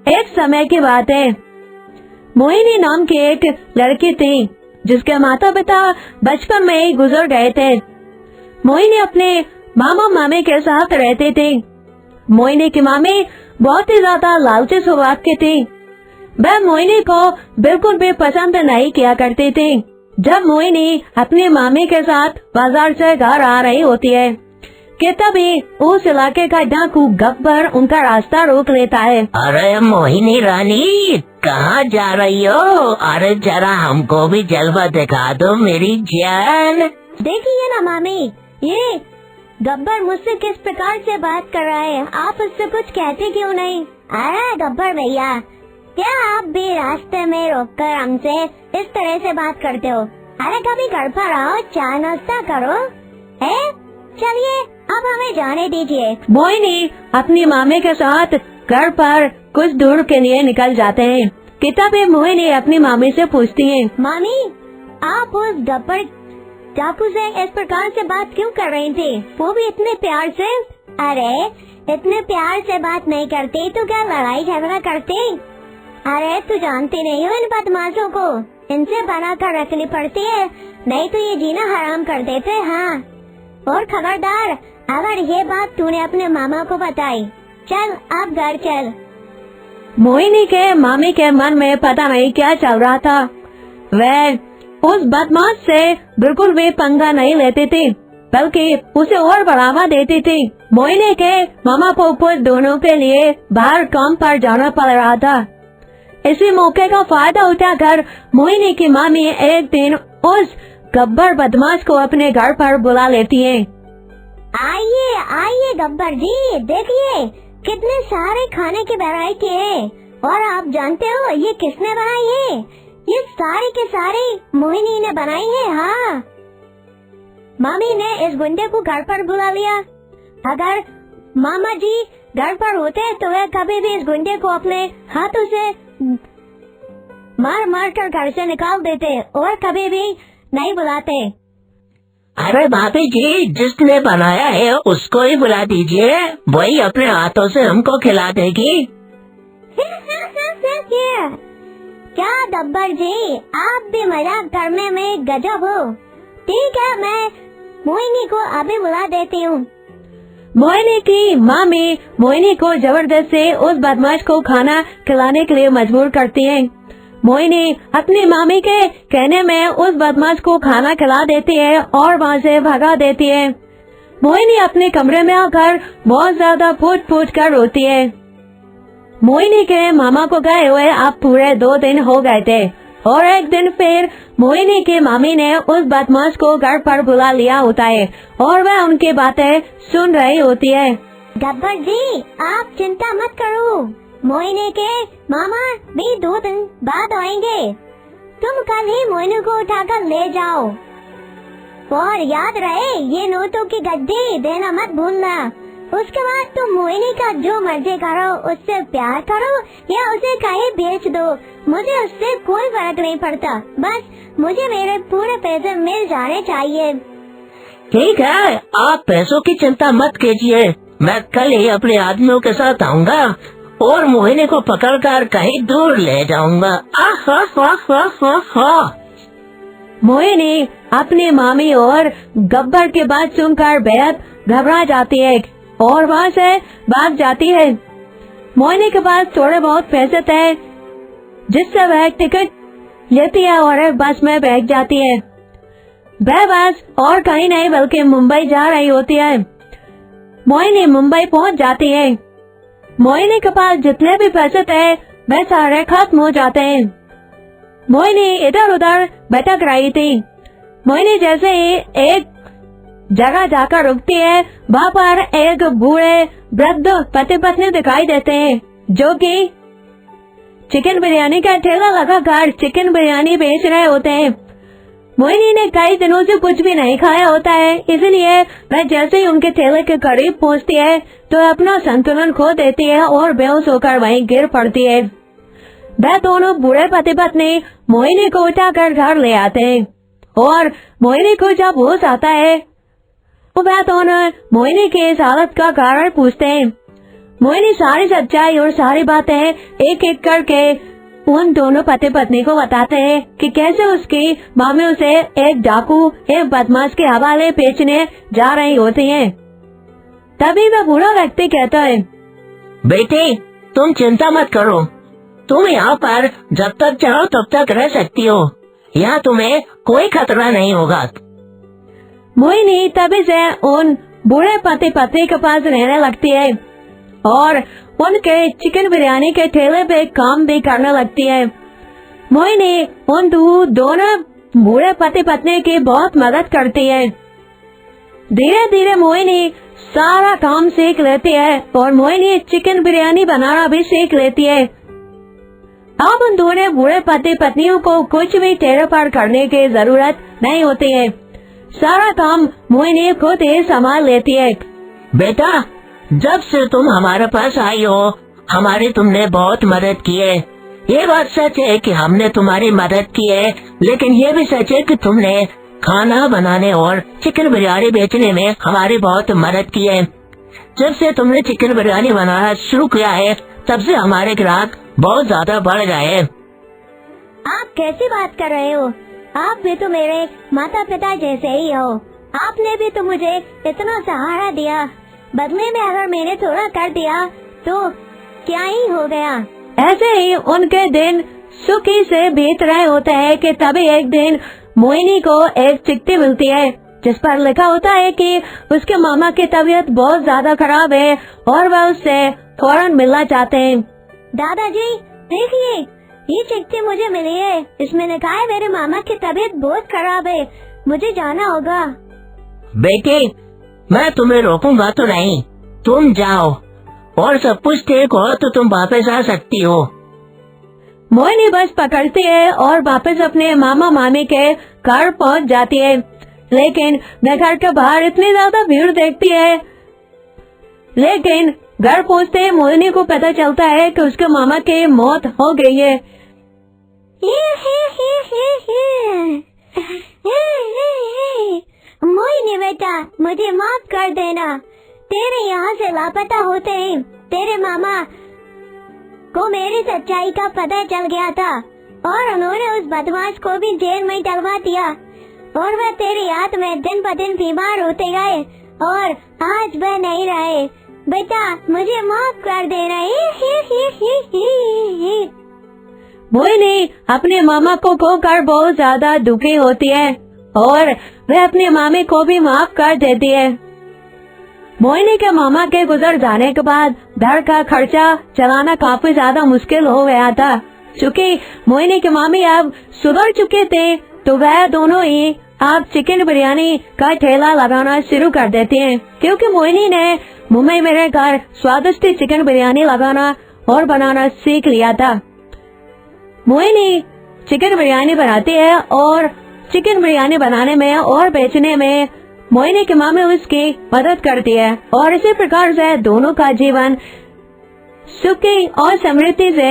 एक समय की बात है, मोहिनी नाम की एक लड़की थी जिसके माता पिता बचपन में ही गुजर गए थे। मोहिनी अपने मामा मामी के साथ रहती थी। मोहिनी की मामी बहुत ही ज्यादा लालची स्वभाव की थी। वह मोहिनी को बिल्कुल भी पसंद नहीं किया करती थी। जब मोहिनी अपनी मामी के साथ बाजार से घर आ रही होती है कि तभी उस इलाके का डाकू गब्बर उनका रास्ता रोक लेता है। अरे मोहिनी रानी, कहाँ जा रही हो? अरे जरा हमको भी जलवा दिखा दो मेरी जान। देखिए ना मामी, ये गब्बर मुझसे किस प्रकार से बात कर रहा है, आप उससे कुछ कहते क्यों नहीं? अरे गब्बर भैया, क्या आप भी रास्ते में रोककर हमसे इस तरह से बात करते हो? अरे कभी घर पर आओ, चाय नाश्ता करो। चलिए अब हमें जाने दीजिए। मोहिनी अपनी मामी के साथ घर पर कुछ दूर के लिए निकल जाते हैं कि तभी मोहिनी अपनी मामी से पूछती है, मामी आप उस गब्बर डाकू से इस प्रकार से बात क्यों कर रही थी, वो भी इतने प्यार से? अरे इतने प्यार से बात नहीं करती तो क्या लड़ाई झगड़ा करती? अरे तू जानती नहीं हो इन बदमाशों को, इनसे बना कर रखनी पड़ती है, नहीं तो ये जीना हराम कर देते। हाँ, और खबरदार अगर ये बात तूने अपने मामा को बताई, चल अब घर चल। मोहिनी के मामी के मन में पता नहीं क्या चल रहा था। वह उस बदमाश से बिल्कुल भी पंगा नहीं लेती थी, बल्कि उसे और बढ़ावा देती थी। मोहिनी के मामा पोपो दोनों के लिए बाहर काम पर जाना पड़ रहा था। इसी मौके का फायदा उठाकर मोहिनी की मामी एक दिन उस गब्बर बदमाश को अपने घर पर बुला लेती है। आइए आइए गब्बर जी, देखिए कितने सारे खाने की वैरायटी है, और आप जानते हो ये किसने बनाई है? ये सारी के सारी मोहिनी ने बनाई है। हाँ, मामी ने इस गुंडे को घर पर बुला लिया। अगर मामा जी घर पर होते तो वह कभी भी इस गुंडे को अपने हाथों से मार मार कर घर से निकाल देते और कभी भी नहीं बुलाते। अरे भाभी जी, जिसने बनाया है उसको ही बुला दीजिए, वही अपने हाथों से हमको खिला देगी। क्या गब्बर जी, आप भी मजाक करने में गजब हो। ठीक है, मैं मोहिनी को अभी बुला देती हूँ। मोहिनी की मामी मोहिनी को जबरदस्ती उस बदमाश को खाना खिलाने के लिए मजबूर करती है। मोहिनी अपनी मामी के कहने में उस बदमाश को खाना खिला देती है और वहाँ से भगा देती है। मोहिनी अपने कमरे में आकर बहुत ज्यादा फूट फूट कर रोती है। मोहिनी के मामा को गए हुए अब पूरे 2 दिन हो गए थे, और एक दिन फिर मोहिनी की मामी ने उस बदमाश को घर पर बुला लिया होता है और वह उनकी बातें सुन रही होती है। गब्बर जी, आप चिंता मत करो, मोहिनी के मामा भी 2 दिन बाद आएंगे। तुम कल ही मोहिनी को उठाकर ले जाओ, और याद रहे ये नोटों की गड्डी देना मत भूलना। उसके बाद तुम मोहिनी का जो मर्जी करो, उससे प्यार करो या उसे कहीं बेच दो, मुझे उससे कोई फर्क नहीं पड़ता, बस मुझे मेरे पूरे पैसे मिल जाने चाहिए। ठीक है, आप पैसों की चिंता मत कीजिए, मैं कल ही अपने आदमियों के साथ आऊँगा और मोहिनी को पकड़कर कहीं दूर ले जाऊँगा। मोहिनी अपनी मामी और गब्बर की बात सुनकर बेहद घबरा जाती है और वहाँ से भाग जाती है। मोहिनी के पास थोड़े बहुत पैसे थे, जिससे वह टिकट लेती है और एक बस में बैठ जाती है। वह बस और कहीं नहीं बल्कि मुंबई जा रही होती है। मोहिनी मुंबई पहुँच जाती है। मोहिनी के पास जितने भी पैसे थे वह सारे खत्म हो जाते हैं। मोहिनी इधर उधर भटक रही थी। मोहिनी जैसे ही एक जगह जाकर रुकती है, वहाँ पर एक बूढ़े वृद्ध पति पत्नी दिखाई देते हैं, जो कि चिकन बिरयानी का ठेला लगाकर चिकन बिरयानी बेच रहे होते हैं। मोहिनी ने कई दिनों से कुछ भी नहीं खाया होता है, इसलिए वह जैसे ही उनके ठेले के करीब पहुँचती है तो अपना संतुलन खो देती है और बेहोश होकर वहीं गिर पड़ती है। वह दोनों बूढ़े पति पत्नी मोहिनी को उठाकर घर ले आते हैं और मोहिनी को जब होश आता है तो वह दोनों मोहिनी की इस हालत का कारण पूछते हैं। मोहिनी सारी सच्चाई और सारी बातें एक एक करके उन दोनों पति पत्नी को बताते हैं कि कैसे उसकी मामी उसे एक डाकू एक बदमाश के हवाले बेचने जा रही होती है। तभी वह बूढ़ा व्यक्ति कहता है, बेटे तुम चिंता मत करो, तुम यहाँ पर जब तक चाहो तब तक रह सकती हो, यहाँ तुम्हें कोई खतरा नहीं होगा। मोहिनी तभी से उन बूढ़े पति पत्नी के पास रहने लगती है और उनके चिकन बिरयानी के ठेले पे काम भी करने लगती है। मोहिनी उन दोनों बूढ़े पति पत्नी की बहुत मदद करती है। धीरे धीरे मोहिनी सारा काम सीख लेती है और मोहिनी चिकन बिरयानी बनाना भी सीख लेती है। अब उन दोनों बूढ़े पति पत्नियों को कुछ भी टेढ़े पार करने की जरूरत नहीं होती है, सारा काम मोहिनी खुद ही संभाल लेती है। बेटा जब से तुम हमारे पास आई हो हमारी तुमने बहुत मदद की है। ये बात सच है कि हमने तुम्हारी मदद की है, लेकिन ये भी सच है कि तुमने खाना बनाने और चिकन बिरयानी बेचने में हमारी बहुत मदद की है। जब से तुमने चिकन बिरयानी बनाना शुरू किया है तब से हमारे ग्राहक बहुत ज्यादा बढ़ गए हैं। आप कैसी बात कर रहे हो? आप भी तो मेरे माता पिता जैसे ही हो। आपने भी तो मुझे इतना सहारा दिया, बदले में अगर मैंने थोड़ा कर दिया तो क्या ही हो गया। ऐसे ही उनके दिन सुखी से बीत रहे होते हैं कि तभी एक दिन मोहिनी को एक चिट्ठी मिलती है जिस पर लिखा होता है कि उसके मामा की तबीयत बहुत ज्यादा खराब है और वह उससे फौरन मिलना चाहते हैं। दादाजी देखिए, ये चिट्ठी मुझे मिली है, इसमें लिखा है मेरे मामा की तबीयत बहुत खराब है, मुझे जाना होगा। बेटे मैं तुम्हें रोकूंगा तो नहीं, तुम जाओ और सब कुछ ठीक हो तो तुम वापस आ सकती हो। मोहिनी बस पकड़ती है और वापस अपने मामा मामी के घर पहुंच जाती है, लेकिन वह घर के बाहर इतनी ज्यादा भीड़ देखती है। लेकिन घर पहुंचते ही मोहिनी को पता चलता है कि उसके मामा की मौत हो गई है। मोहिनी बेटा मुझे माफ कर देना, तेरे यहाँ से लापता होते ही तेरे मामा को मेरी सच्चाई का पता चल गया था और उन्होंने उस बदमाश को भी जेल में डलवा दिया और वह तेरी याद में दिन ब दिन बीमार होते गए और आज वह नहीं रहे। बेटा मुझे माफ कर देना। मोहिनी अपने मामा को खोकर बहुत ज्यादा दुखी होती है और वह अपने मामी को भी माफ कर देती है। मोहिनी के मामा के गुजर जाने के बाद घर का खर्चा चलाना काफी ज्यादा मुश्किल हो गया था। चूँकि मोहिनी के मामी अब सुधर चुके थे तो वह दोनों ही अब चिकन बिरयानी का ठेला लगाना शुरू कर देते हैं, क्योंकि मोहिनी ने मुंबई में रहकर स्वादिष्ट चिकन बिरयानी लगाना और बनाना सीख लिया था। मोहिनी चिकन बिरयानी बनाती है और चिकन बिरयानी बनाने में और बेचने में मोहिनी की मामी उसकी मदद करती है और इसी प्रकार से दोनों का जीवन सुखी और समृद्धि से